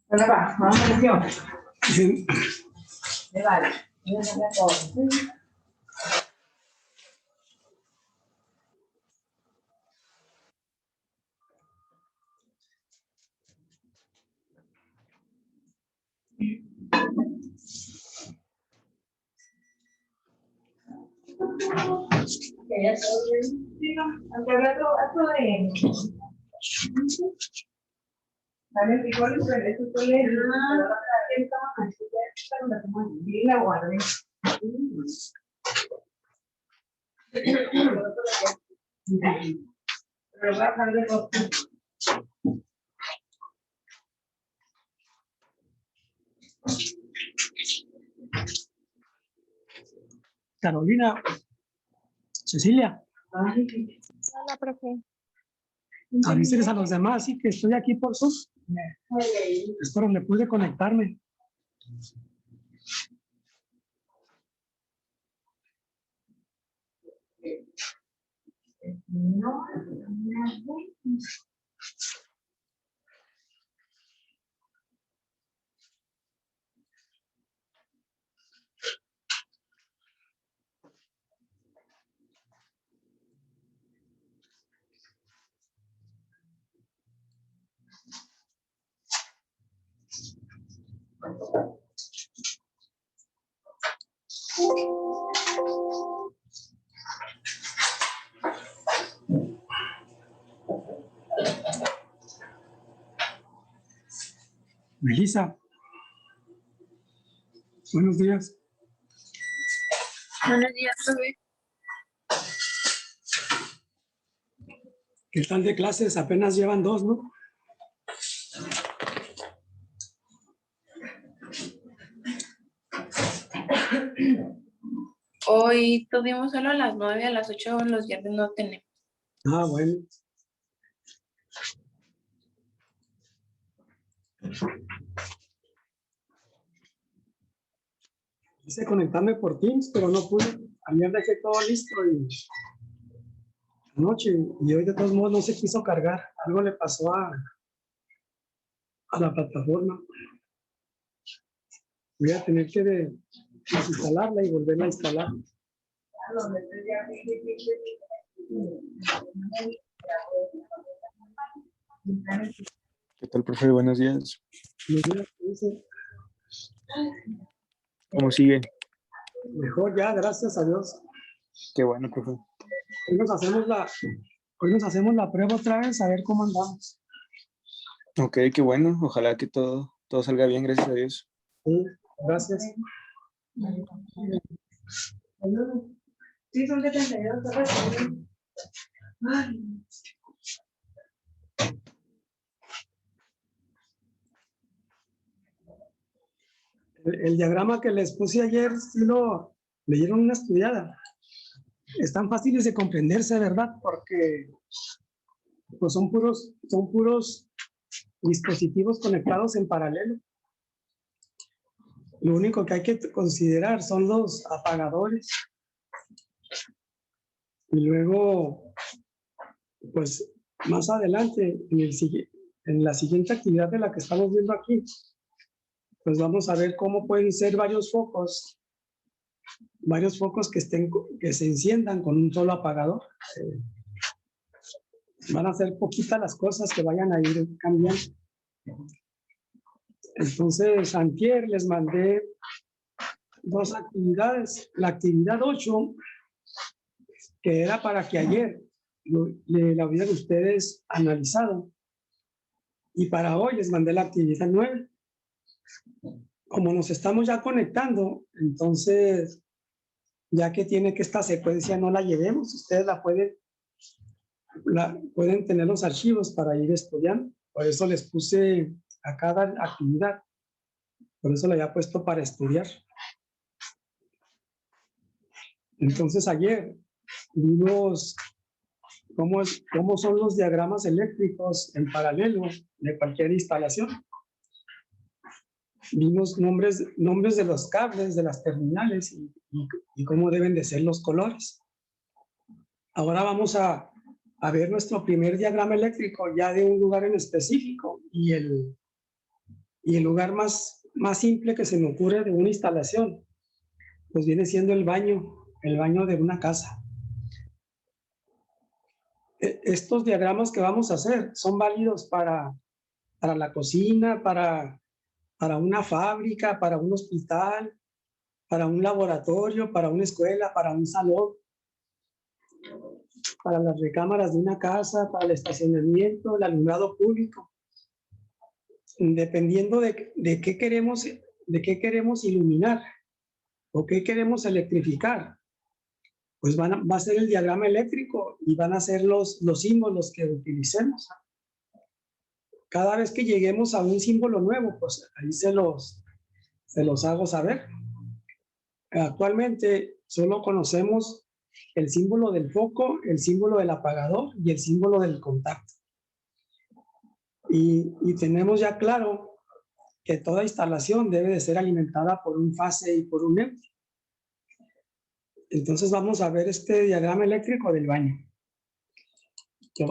Ahora va, vamos a presión. Sí. Me vale. Voy a sacar todo. Ya todo bien. Sí, no, aunque habrá otro de... Dale, frijoles, pero eso todo es... Y la guardé. Pero voy a dejar de cosas. Carolina, Cecilia, Hola, profe. avíseles a los demás, sí, que estoy aquí por Zoom. Es por donde pude conectarme. No, Melissa, buenos días. Buenos días, profe. ¿Qué tal de clases? Apenas llevan 2, ¿no? Hoy tuvimos solo a las 9, a las 8 los viernes no tenemos. Ah, bueno. Quise conectarme por Teams, pero no pude. Ayer dejé todo listo y anoche, y hoy de todos modos no se quiso cargar. Algo le pasó a la plataforma. Voy a tener que desinstalarla y volverla a instalar. ¿Qué tal, profe? Buenos días. ¿Cómo sigue? Mejor ya, gracias a Dios. Qué bueno, profe. Hoy nos hacemos la prueba otra vez, a ver cómo andamos. Ok, qué bueno. Ojalá que todo salga bien, gracias a Dios. Sí, gracias. Sí, son 72 horas. Ay. El diagrama que les puse ayer, sí lo leyeron una estudiada. Están fáciles de comprenderse, ¿verdad? Porque pues son puros dispositivos conectados en paralelo. Lo único que hay que considerar son los apagadores. Y luego, pues más adelante, en la siguiente actividad de la que estamos viendo aquí, pues vamos a ver cómo pueden ser varios focos que se enciendan con un solo apagador. Van a ser poquitas las cosas que vayan a ir cambiando. Entonces, antier les mandé 2 actividades. La actividad 8, que era para que ayer la hubieran ustedes analizado. Y para hoy les mandé la actividad 9. Como nos estamos ya conectando, entonces, ya que tiene que esta secuencia no la llevemos, ustedes pueden tener los archivos para ir estudiando. Por eso les puse a cada actividad. Por eso la había puesto para estudiar. Entonces ayer vimos cómo son los diagramas eléctricos en paralelo de cualquier instalación. Vimos nombres de los cables, de las terminales y cómo deben de ser los colores. Ahora vamos a ver nuestro primer diagrama eléctrico ya de un lugar en específico y Y el lugar más simple que se me ocurre de una instalación, pues viene siendo el baño de una casa. Estos diagramas que vamos a hacer son válidos para la cocina, para una fábrica, para un hospital, para un laboratorio, para una escuela, para un salón, para las recámaras de una casa, para el estacionamiento, el alumbrado público. Dependiendo de qué queremos iluminar o qué queremos electrificar, pues va a ser el diagrama eléctrico y van a ser los símbolos que utilicemos. Cada vez que lleguemos a un símbolo nuevo, pues ahí se los hago saber. Actualmente solo conocemos el símbolo del foco, el símbolo del apagador y el símbolo del contacto. Y tenemos ya claro que toda instalación debe de ser alimentada por un fase y por un neutro. Entonces vamos a ver este diagrama eléctrico del baño.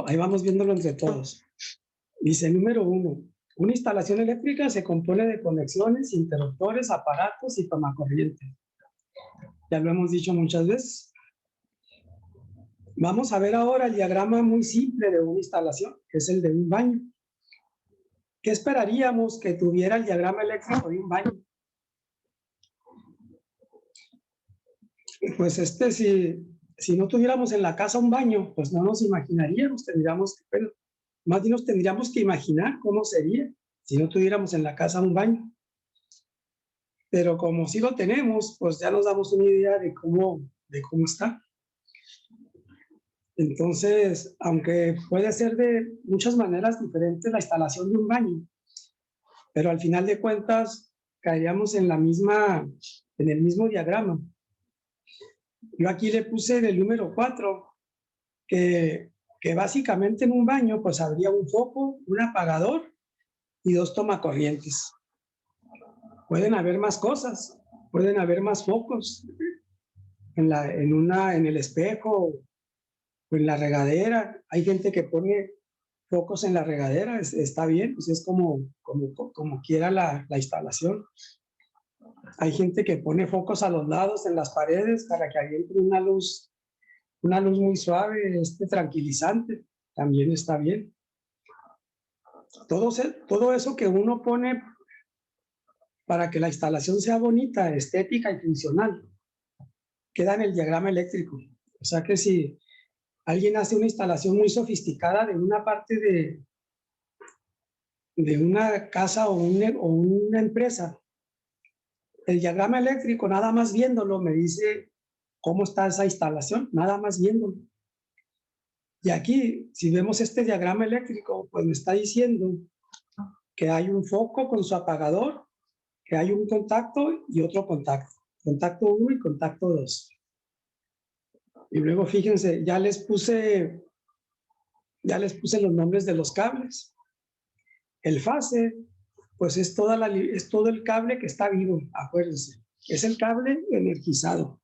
Ahí vamos viéndolo entre todos. Dice número 1. Una instalación eléctrica se compone de conexiones, interruptores, aparatos y tomacorriente. Ya lo hemos dicho muchas veces. Vamos a ver ahora el diagrama muy simple de una instalación, que es el de un baño. ¿Qué esperaríamos que tuviera el diagrama eléctrico de un baño? Pues si no tuviéramos en la casa un baño, pues no nos imaginaríamos, más bien nos tendríamos que imaginar cómo sería si no tuviéramos en la casa un baño. Pero como sí lo tenemos, pues ya nos damos una idea de cómo está. Entonces, aunque puede ser de muchas maneras diferentes la instalación de un baño, pero al final de cuentas caeríamos en el mismo diagrama. Yo aquí le puse del número 4, que básicamente en un baño pues habría un foco, un apagador y 2 tomacorrientes. Pueden haber más cosas, pueden haber más focos en el espejo o en la regadera. Hay gente que pone focos en la regadera, está bien, pues es como quiera la instalación. Hay gente que pone focos a los lados en las paredes para que ahí entre una luz muy suave, tranquilizante, también está bien. Todo eso que uno pone para que la instalación sea bonita, estética y funcional, queda en el diagrama eléctrico. O sea que si alguien hace una instalación muy sofisticada de una parte de una casa o una empresa, el diagrama eléctrico, nada más viéndolo, me dice cómo está esa instalación, nada más viéndolo. Y aquí, si vemos este diagrama eléctrico, pues me está diciendo que hay un foco con su apagador, que hay un contacto y otro contacto. Contacto 1 y contacto 2. Y luego fíjense, ya les puse los nombres de los cables. El fase, pues es todo el cable que está vivo, acuérdense. Es el cable energizado.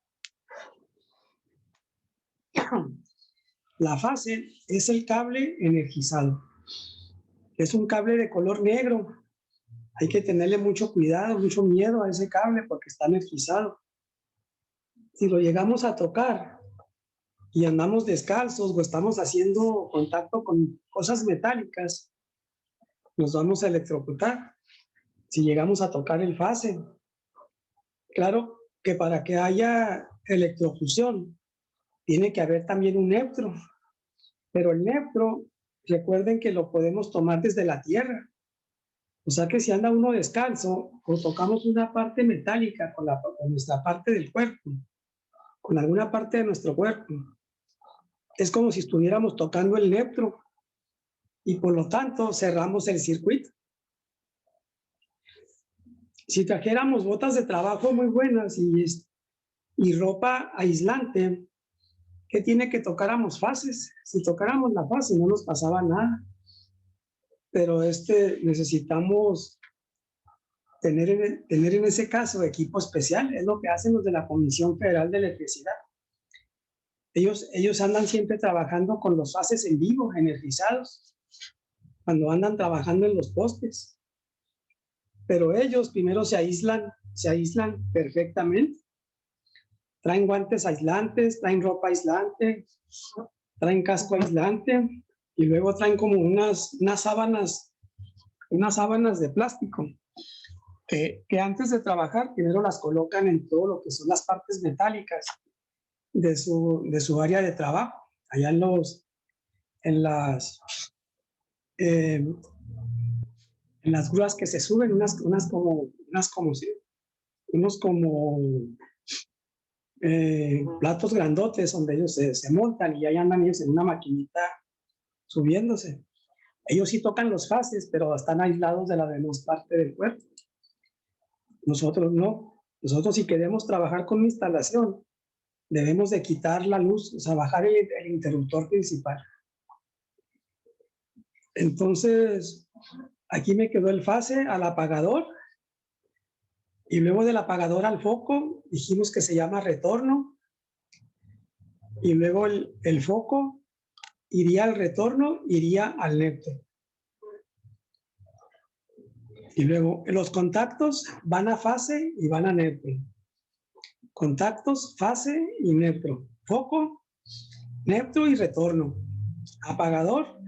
La fase es el cable energizado. Es un cable de color negro. Hay que tenerle mucho cuidado, mucho miedo a ese cable porque está energizado. Si lo llegamos a tocar y andamos descalzos o estamos haciendo contacto con cosas metálicas, nos vamos a electrocutar si llegamos a tocar el fase. Claro que para que haya electrofusión tiene que haber también un neutro, pero el neutro, recuerden que lo podemos tomar desde la tierra. O sea que si anda uno descalzo o tocamos una parte metálica con nuestra parte del cuerpo, con alguna parte de nuestro cuerpo, es como si estuviéramos tocando el neutro y por lo tanto cerramos el circuito. Si trajéramos botas de trabajo muy buenas y ropa aislante, ¿qué tiene que tocáramos fases? Si tocáramos la fase no nos pasaba nada. Pero necesitamos tener en ese caso equipo especial, es lo que hacen los de la Comisión Federal de Electricidad. Ellos andan siempre trabajando con los fases en vivo, energizados, cuando andan trabajando en los postes. pero ellos primero se aíslan perfectamente. Traen guantes aislantes, traen ropa aislante, traen casco aislante y luego traen como unas sábanas de plástico que antes de trabajar primero las colocan en todo lo que son las partes metálicas de su área de trabajo, allá en las grúas que se suben, unos como platos grandotes donde ellos se montan y ahí andan ellos en una maquinita subiéndose. Ellos sí tocan los fases, pero están aislados de la demás parte del cuerpo. Nosotros no. Nosotros si queremos trabajar con una instalación, debemos de quitar la luz, o sea, bajar el interruptor principal. Entonces, aquí me quedó el fase al apagador y luego del apagador al foco, dijimos que se llama retorno y luego el foco iría al retorno, iría al neutro. Y luego los contactos van a fase y van a neutro. Contactos, fase y neutro. Foco, neutro y retorno. Apagador,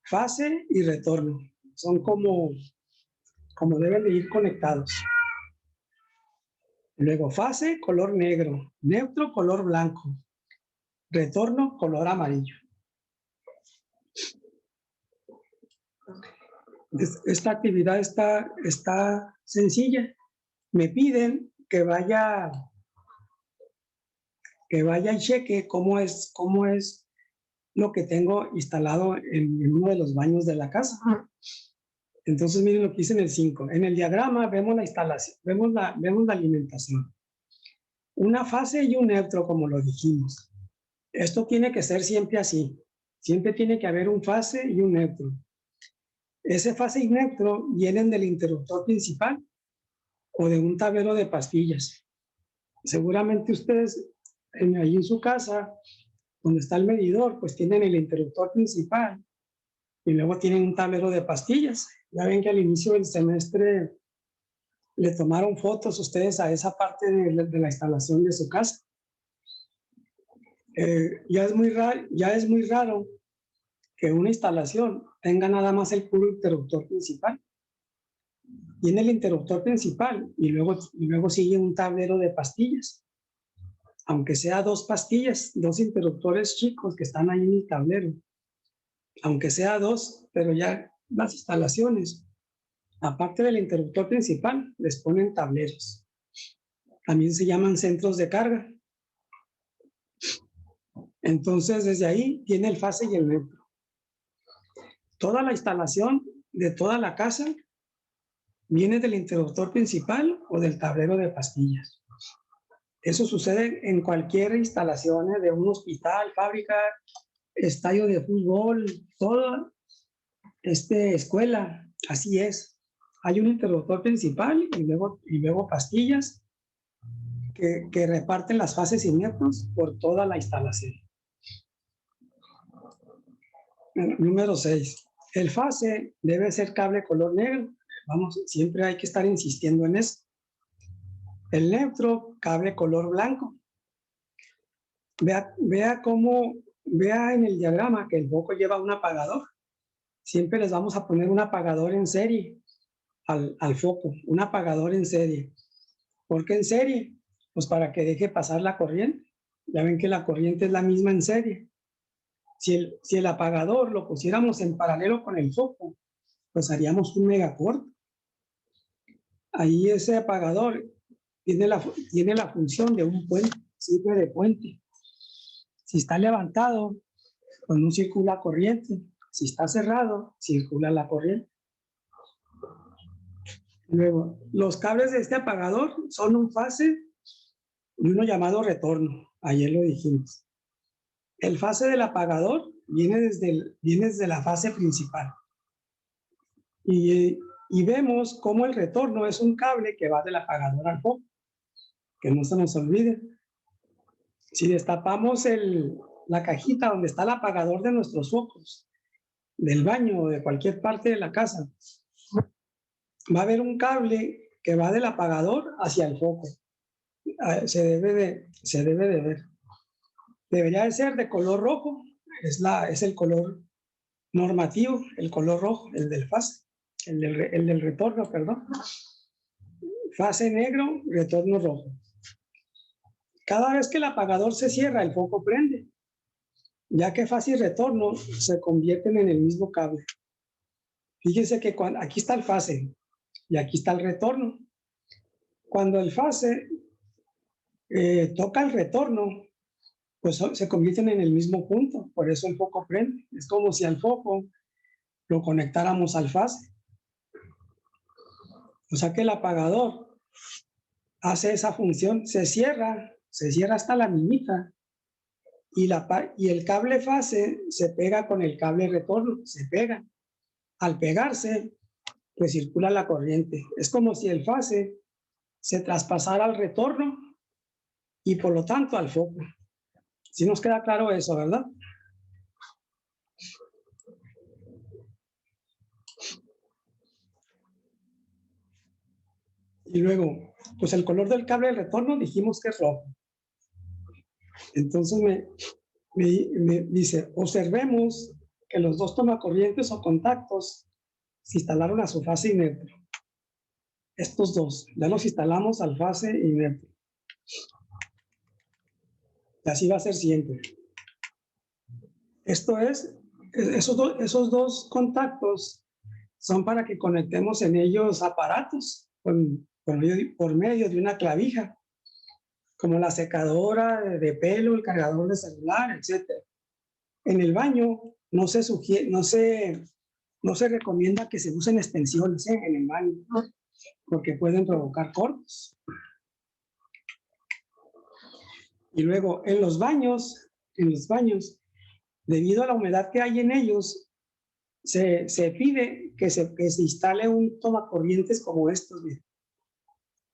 fase y retorno. Son como deben de ir conectados. Luego fase, color negro. Neutro, color blanco. Retorno, color amarillo. Esta actividad está sencilla. Me piden que vaya y cheque cómo es lo que tengo instalado en uno de los baños de la casa. Entonces, miren lo que hice en el 5. En el diagrama vemos la instalación, vemos la alimentación. Una fase y un neutro, como lo dijimos. Esto tiene que ser siempre así. Siempre tiene que haber un fase y un neutro. Ese fase y neutro vienen del interruptor principal o de un tablero de pastillas. Seguramente ustedes ahí en su casa, donde está el medidor, pues tienen el interruptor principal y luego tienen un tablero de pastillas. Ya ven que al inicio del semestre le tomaron fotos ustedes a esa parte de la instalación de su casa. Ya es muy raro que una instalación tenga nada más el puro interruptor principal. Tiene el interruptor principal y luego sigue un tablero de pastillas. Aunque sea 2 pastillas, 2 interruptores chicos que están ahí en el tablero. Aunque sea 2, pero ya las instalaciones, aparte del interruptor principal, les ponen tableros. También se llaman centros de carga. Entonces, desde ahí viene el fase y el neutro. Toda la instalación de toda la casa viene del interruptor principal o del tablero de pastillas. Eso sucede en cualquier instalación de un hospital, fábrica, estadio de fútbol, toda escuela, así es. Hay un interruptor principal y luego pastillas que reparten las fases y neutros por toda la instalación. Número 6. El fase debe ser cable color negro. Vamos, siempre hay que estar insistiendo en eso. El neutro, cable color blanco. Vea en el diagrama que el foco lleva un apagador. Siempre les vamos a poner un apagador en serie al foco, un apagador en serie. ¿Por qué en serie? Pues para que deje pasar la corriente. Ya ven que la corriente es la misma en serie. Si el apagador lo pusiéramos en paralelo con el foco, pues haríamos un megacorto. Ahí ese apagador tiene la función de un puente, sirve de puente. Si está levantado, pues no circula corriente. Si está cerrado, circula la corriente. Luego, los cables de este apagador son un fase y uno llamado retorno. Ayer lo dijimos. El fase del apagador viene desde la fase principal. Y vemos cómo el retorno es un cable que va del apagador al foco. Que no se nos olvide. Si destapamos la cajita donde está el apagador de nuestros focos, del baño o de cualquier parte de la casa, va a haber un cable que va del apagador hacia el foco. Se debe de ver. Debería de ser de color rojo, es el color normativo, el color rojo, el del fase, el del retorno, perdón. Fase negro, retorno rojo. Cada vez que el apagador se cierra, el foco prende, ya que fase y retorno se convierten en el mismo cable. Fíjense que aquí está el fase y aquí está el retorno. Cuando el fase toca el retorno, pues se convierten en el mismo punto, por eso el foco prende. Es como si al foco lo conectáramos al fase. O sea que el apagador hace esa función, se cierra hasta la minita y el cable fase se pega con el cable retorno, se pega. Al pegarse, pues circula la corriente. Es como si el fase se traspasara al retorno y por lo tanto al foco. ¿Sí nos queda claro eso, verdad? Y luego, pues el color del cable de retorno dijimos que es rojo. Entonces me dice, observemos que los dos tomacorrientes o contactos se instalaron a su fase y neutro. Estos dos, ya los instalamos al fase y neutro. Y así va a ser siempre. Esto es, esos dos contactos son para que conectemos en ellos aparatos por medio de una clavija, como la secadora de pelo, el cargador de celular, etc. En el baño no se recomienda que se usen extensiones en el baño, porque pueden provocar cortes. Y luego en los baños, debido a la humedad que hay en ellos, se pide que se instale un tomacorrientes como estos. Miren.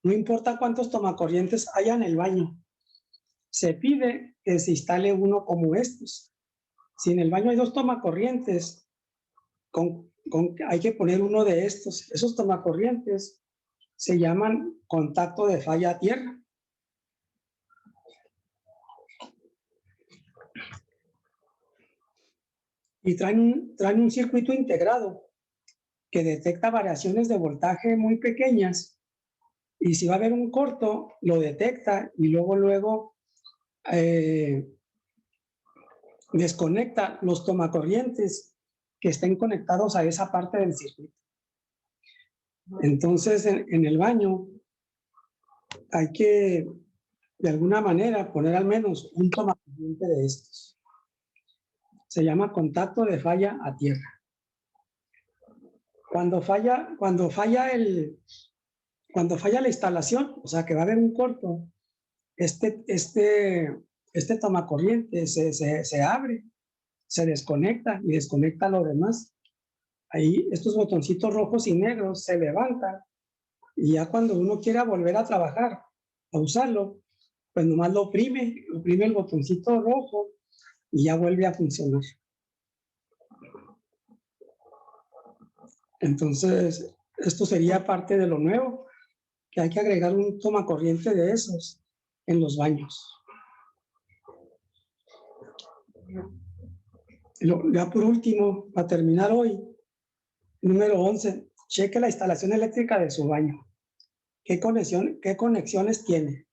No importa cuántos tomacorrientes haya en el baño, se pide que se instale uno como estos. Si en el baño hay dos tomacorrientes, hay que poner uno de estos. Esos tomacorrientes se llaman contacto de falla a tierra. Y traen un circuito integrado que detecta variaciones de voltaje muy pequeñas y si va a haber un corto, lo detecta y luego desconecta los tomacorrientes que estén conectados a esa parte del circuito. Entonces, en el baño hay que, de alguna manera, poner al menos un tomacorriente de estos. Se llama contacto de falla a tierra. Cuando falla la instalación, o sea que va a haber un corto, este tomacorriente se abre, se desconecta y desconecta lo demás. Ahí estos botoncitos rojos y negros se levantan y ya cuando uno quiera volver a trabajar, a usarlo, pues nomás lo oprime el botoncito rojo y ya vuelve a funcionar. Entonces, esto sería parte de lo nuevo, que hay que agregar un tomacorriente de esos en los baños. Ya por último, para terminar hoy, número 11, cheque la instalación eléctrica de su baño. ¿Qué conexiones tiene?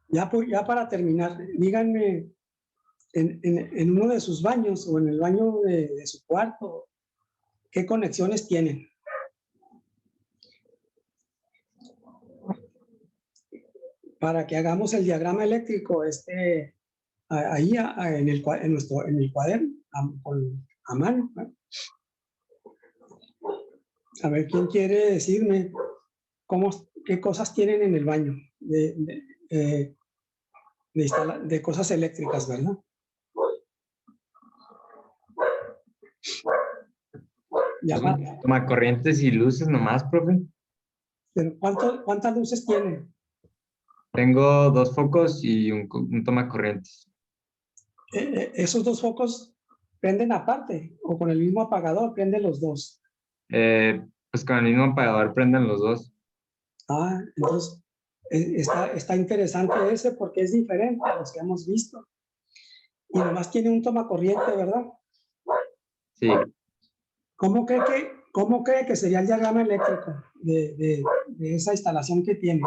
Ya para terminar, díganme en uno de sus baños o en el baño de su cuarto, ¿qué conexiones tienen? Para que hagamos el diagrama eléctrico, ahí en el cuaderno, a mano. A ver, ¿quién quiere decirme qué cosas tienen en el baño de cosas eléctricas, verdad? Tomacorrientes y luces nomás, profe. ¿Pero cuántas luces tienen? Tengo 2 focos y un tomacorrientes. ¿Esos 2 focos prenden aparte o con el mismo apagador prenden los dos? Pues con el mismo apagador prenden los dos. Ah, entonces está interesante ese porque es diferente a los que hemos visto. Y nomás tiene un tomacorriente, ¿verdad? Sí, ¿Cómo cree que sería el diagrama eléctrico de esa instalación que tiene?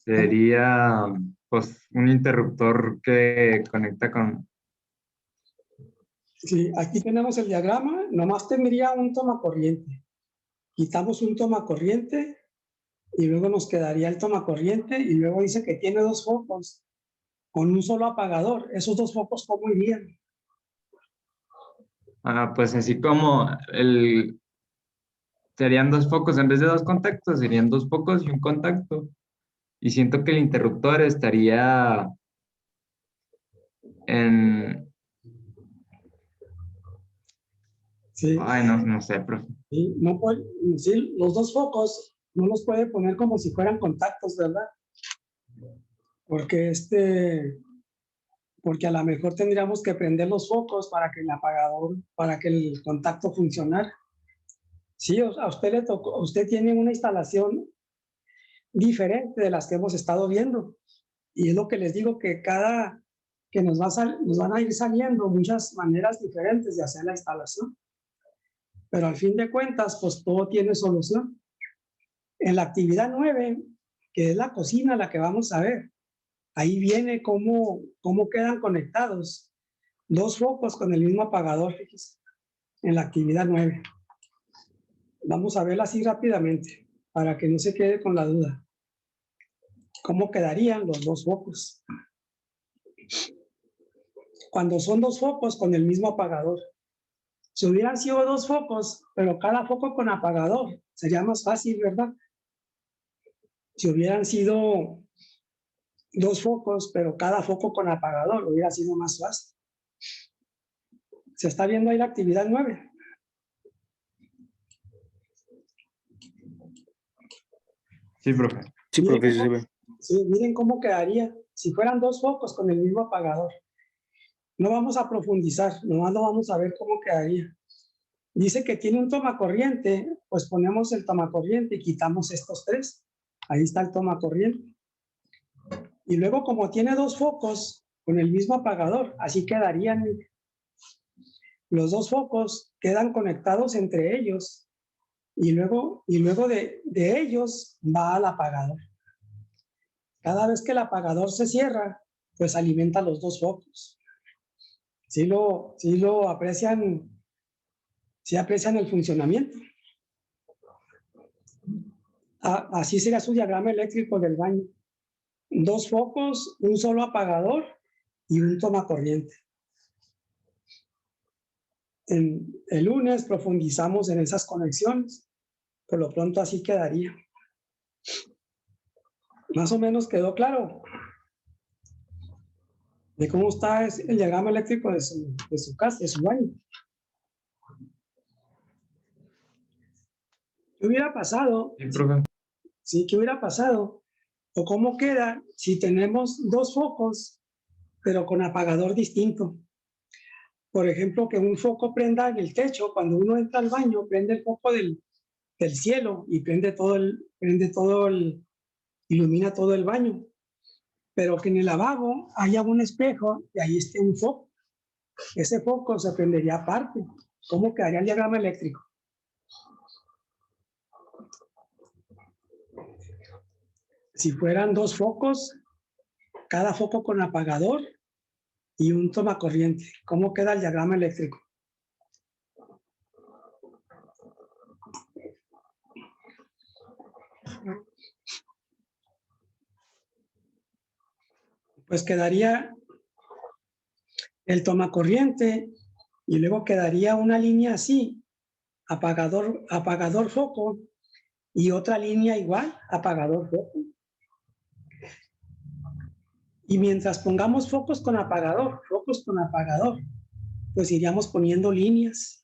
sería pues un interruptor que conecta con... Sí, aquí tenemos el diagrama, nomás tendría un tomacorriente. Quitamos un tomacorriente y luego nos quedaría el tomacorriente y luego dice que tiene dos focos con un solo apagador. Esos dos focos, ¿cómo irían? Pues así como serían dos focos, en vez de dos contactos, serían dos focos y un contacto. Y siento que el interruptor estaría en... Sí, Ay, no sé, profe. sí, no puede- sí, los dos focos no los puede poner como si fueran contactos, ¿verdad? Porque porque a lo mejor tendríamos que prender los focos para que el apagador, para que el contacto funcionara. Sí, a usted le tocó, usted tiene una instalación diferente de las que hemos estado viendo. Y es lo que les digo, que nos van a ir saliendo muchas maneras diferentes de hacer la instalación. Pero al fin de cuentas, pues todo tiene solución. En la actividad 9, que es la cocina, la que vamos a ver, ahí viene cómo quedan conectados dos focos con el mismo apagador, fíjese, en la actividad 9. Vamos a verla así rápidamente, para que no se quede con la duda. ¿Cómo quedarían los dos focos? Cuando son dos focos con el mismo apagador. Si hubieran sido dos focos, pero cada foco con apagador, sería más fácil, ¿verdad? Si hubieran sido dos focos, pero cada foco con apagador, hubiera sido más fácil. Se está viendo ahí la actividad 9. Sí, profe. Sí, Miren profe, sí se cómo, ve. sí, miren cómo quedaría si fueran dos focos con el mismo apagador. No vamos a profundizar, nomás lo vamos a ver cómo quedaría. Dice que tiene un tomacorriente, pues ponemos el tomacorriente y quitamos estos tres. Ahí está el tomacorriente. Y luego, como tiene dos focos con el mismo apagador, así quedarían los dos focos, quedan conectados entre ellos. Y luego de ellos va al apagador. Cada vez que el apagador se cierra, pues alimenta los dos focos. Sí lo aprecian, sí aprecian el funcionamiento. Así será su diagrama eléctrico del baño. Dos focos, un solo apagador y un tomacorriente. El lunes profundizamos en esas conexiones. Por lo pronto así quedaría. Más o menos quedó claro de cómo está el diagrama eléctrico de su casa, de su baño. ¿Qué hubiera pasado? Sí, profe. Sí, ¿qué hubiera pasado? ¿O cómo queda si tenemos dos focos, pero con apagador distinto? Por ejemplo, que un foco prenda en el techo, cuando uno entra al baño, prende el foco del cielo y ilumina todo el baño. Pero que en el lavabo haya un espejo y ahí esté un foco. Ese foco se prendería aparte. ¿Cómo quedaría el diagrama eléctrico? Si fueran dos focos, cada foco con apagador y un tomacorriente, ¿cómo queda el diagrama eléctrico? Pues quedaría el tomacorriente y luego quedaría una línea así, apagador foco, y otra línea igual, apagador foco. Y mientras pongamos focos con apagador, pues iríamos poniendo líneas,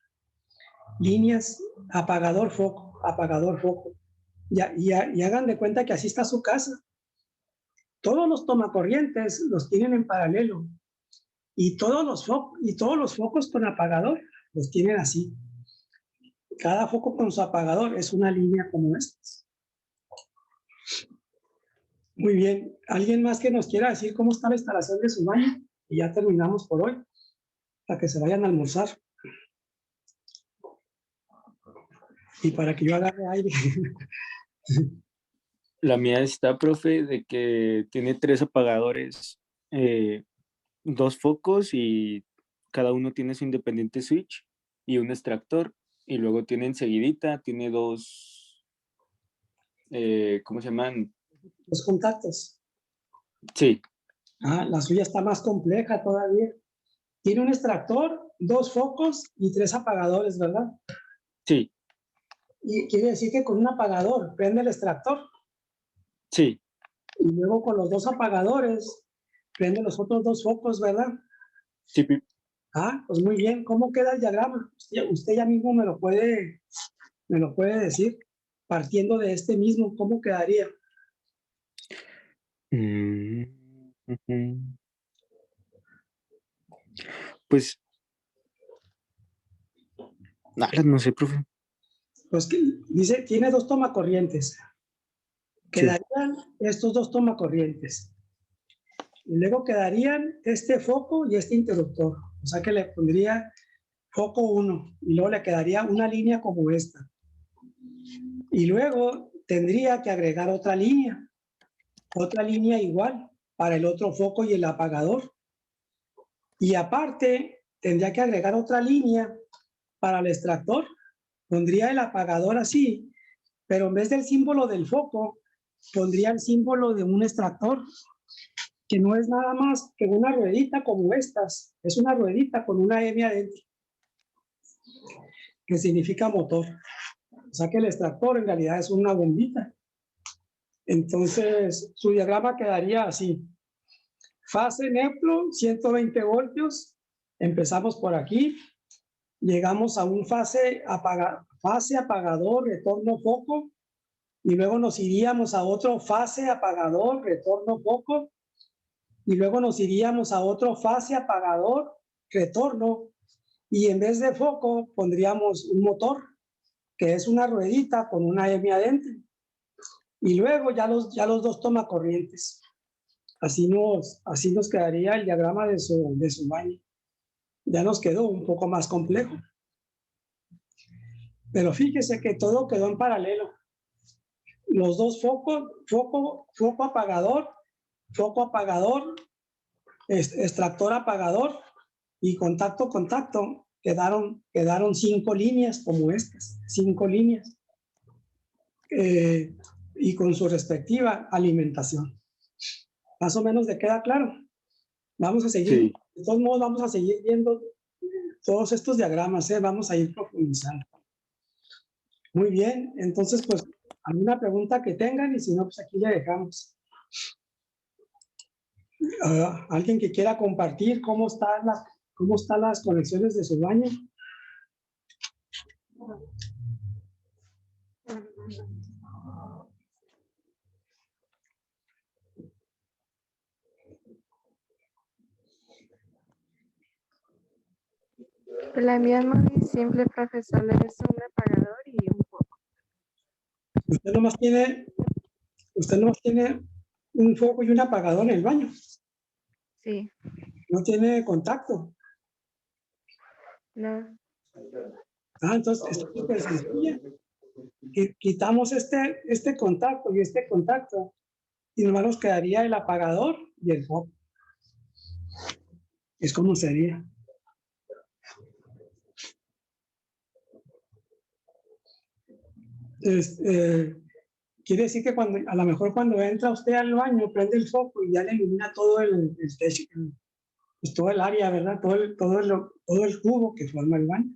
apagador foco, apagador foco. Y hagan de cuenta que así está su casa. Todos los tomacorrientes los tienen en paralelo. Y todos los focos con apagador los tienen así. Cada foco con su apagador es una línea como esta. Muy bien. ¿Alguien más que nos quiera decir cómo está la instalación de su baño? Y ya terminamos por hoy, para que se vayan a almorzar. Y para que yo agarre aire. La mía está, profe, de que tiene 3 apagadores, 2 focos y cada uno tiene su independiente switch y un extractor. Y luego tiene enseguidita, tiene 2, ¿cómo se llaman? Los contactos. Sí, Ah, la suya está más compleja todavía. Tiene un extractor, 2 focos y 3 apagadores, ¿verdad? sí, Y quiere decir que con un apagador prende el extractor sí, y luego con los 2 apagadores prende los otros 2 focos, ¿verdad? sí, Ah, pues muy bien. ¿Cómo queda el diagrama? Usted ya mismo me lo puede decir, partiendo de este mismo, ¿cómo quedaría? Ujú. Pues, nada, no sé, profe. Pues que dice, tiene 2 tomacorrientes. Sí, Quedarían estos 2 tomacorrientes. Y luego quedarían este foco y este interruptor. O sea que le pondría foco 1 y luego le quedaría una línea como esta. Y luego tendría que agregar otra línea igual para el otro foco y el apagador. Y aparte tendría que agregar otra línea para el extractor. Pondría el apagador así, pero en vez del símbolo del foco, pondría el símbolo de un extractor, que no es nada más que una ruedita como estas. Es una ruedita con una M adentro, que significa motor. O sea que el extractor en realidad es una bombita. Entonces, su diagrama quedaría así. Fase neutro, 120 voltios. Empezamos por aquí. Llegamos a un fase apagador, retorno foco. Y luego nos iríamos a otro fase apagador, retorno foco. Y luego nos iríamos a otro fase apagador, retorno. Y en vez de foco pondríamos un motor, que es una ruedita con una M adentro. Y luego ya los 2 tomacorrientes. Así nos quedaría el diagrama de su baño. Ya nos quedó un poco más complejo. Pero fíjese que todo quedó en paralelo. Los 2 focos, foco apagador, extractor apagador y contacto, quedaron 5 líneas como estas, 5 líneas. Y con su respectiva alimentación. Más o menos le queda claro. Vamos a seguir, sí. de todos modos vamos a seguir viendo todos estos diagramas, vamos a ir profundizando. Muy bien, entonces pues alguna pregunta que tengan y si no pues aquí ya dejamos. Alguien que quiera compartir cómo están las conexiones de su baño. La mía es muy simple, profesor, es un apagador y un foco. Usted nomás tiene un foco y un apagador en el baño. Sí, No tiene contacto. no, Entonces es súper sencilla. Quitamos este contacto y este contacto y nomás nos quedaría el apagador y el foco. Es como sería. Quiere decir que a lo mejor cuando entra usted al baño, prende el foco y ya le ilumina todo el techo, pues todo el área, ¿verdad? Todo el cubo que forma el baño.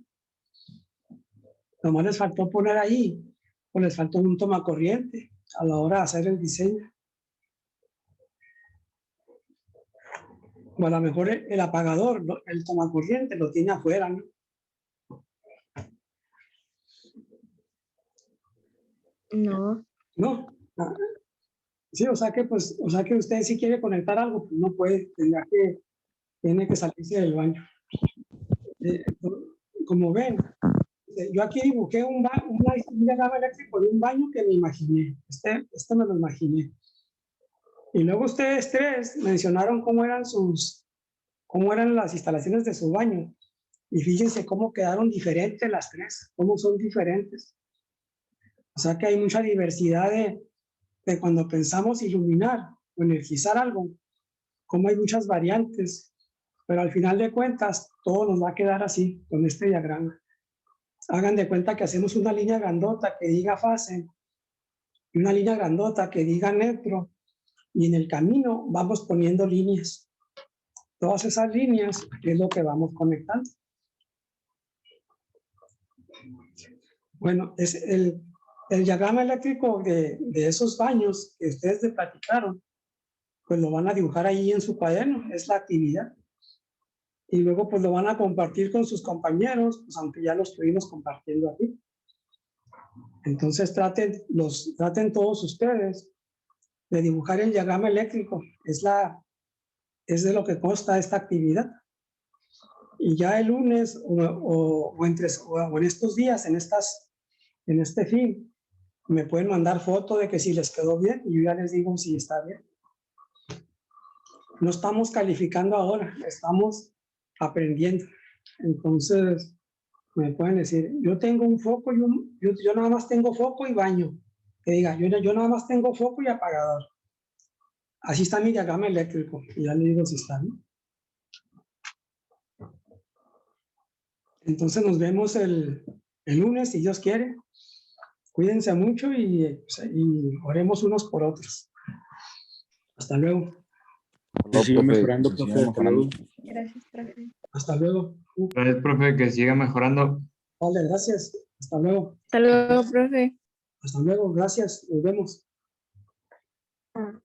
Nomás les faltó poner ahí, o les faltó un tomacorriente a la hora de hacer el diseño. O a lo mejor el apagador, el tomacorriente lo tiene afuera, ¿no? no. No. Sí, o sea que usted si quiere conectar algo, pues no puede, tendrá que tiene que salirse del baño. Como ven, yo aquí dibujé un diagrama eléctrico de un baño que me imaginé. Este me lo imaginé. Y luego ustedes tres mencionaron cómo eran las instalaciones de su baño. Y fíjense cómo quedaron diferentes las tres, cómo son diferentes. O sea que hay mucha diversidad de cuando pensamos iluminar o energizar algo, como hay muchas variantes, pero al final de cuentas todo nos va a quedar así, con este diagrama. Hagan de cuenta que hacemos una línea grandota que diga fase y una línea grandota que diga neutro, y en el camino vamos poniendo líneas. Todas esas líneas es lo que vamos conectando. Bueno, es el diagrama eléctrico de esos baños que ustedes me platicaron, pues lo van a dibujar ahí en su cuaderno, es la actividad. Y luego pues lo van a compartir con sus compañeros, pues aunque ya lo estuvimos compartiendo aquí. Entonces traten todos ustedes de dibujar el diagrama eléctrico, es de lo que consta esta actividad. Y ya el lunes o en estos días, en este fin, me pueden mandar foto de que si les quedó bien y yo ya les digo si está bien. No estamos calificando ahora, estamos aprendiendo. Entonces, me pueden decir, yo tengo un foco y yo nada más tengo foco y baño. Que diga, yo nada más tengo foco y apagador. Así está mi diagrama eléctrico. Y ya le digo si está bien. Entonces nos vemos el lunes, si Dios quiere. Cuídense mucho y oremos unos por otros. Hasta luego. Que siga mejorando, que profe. siga Hasta luego. Gracias, profe. Hasta luego. Gracias, profe, que siga mejorando. Vale, gracias. Hasta luego. Hasta luego, profe. Hasta luego. Gracias. Nos vemos. Ah.